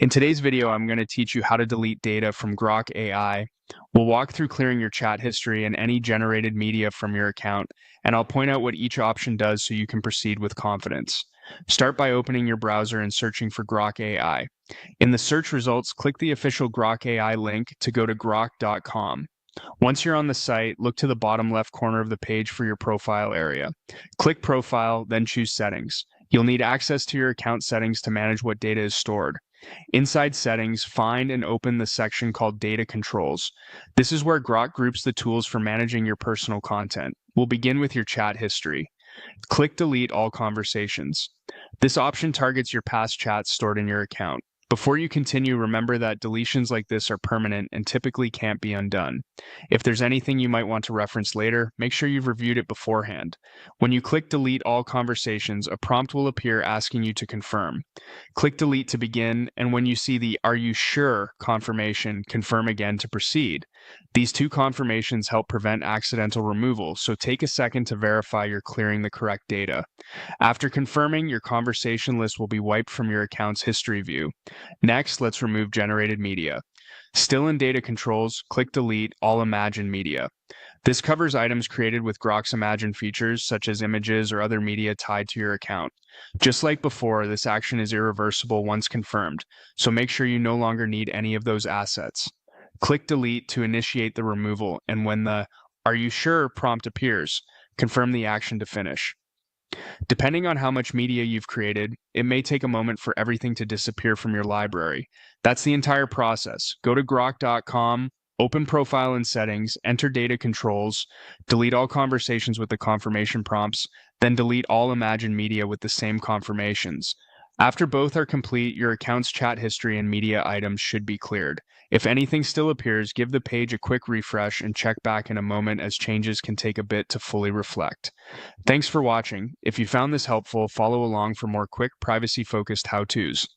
In today's video, I'm going to teach you how to delete data from Grok AI. We'll walk through clearing your chat history and any generated media from your account, and I'll point out what each option does so you can proceed with confidence. Start by opening your browser and searching for Grok AI. In the search results, click the official Grok AI link to go to grok.com. Once you're on the site, look to the bottom left corner of the page for your profile area. Click Profile, then choose Settings. You'll need access to your account settings to manage what data is stored. Inside Settings, find and open the section called Data Controls. This is where Grok groups the tools for managing your personal content. We'll begin with your chat history. Click Delete All Conversations. This option targets your past chats stored in your account. Before you continue, remember that deletions like this are permanent and typically can't be undone. If there's anything you might want to reference later, make sure you've reviewed it beforehand. When you click Delete All Conversations, a prompt will appear asking you to confirm. Click Delete to begin, and when you see the Are You Sure confirmation, confirm again to proceed. These two confirmations help prevent accidental removal, so take a second to verify you're clearing the correct data. After confirming, your conversation list will be wiped from your account's history view. Next, let's remove generated media. Still in Data Controls, click Delete All Imagined Media. This covers items created with Grok's Imagine features, such as images or other media tied to your account. Just like before, this action is irreversible once confirmed, so make sure you no longer need any of those assets. Click Delete to initiate the removal, and when the Are You Sure prompt appears, confirm the action to finish. Depending on how much media you've created, it may take a moment for everything to disappear from your library. That's the entire process. Go to grok.com, open Profile and Settings, enter Data Controls, delete all conversations with the confirmation prompts, then delete all imagined media with the same confirmations. After both are complete, your account's chat history and media items should be cleared. If anything still appears, give the page a quick refresh and check back in a moment, as changes can take a bit to fully reflect. Thanks for watching. If you found this helpful, follow along for more quick, privacy-focused how-tos.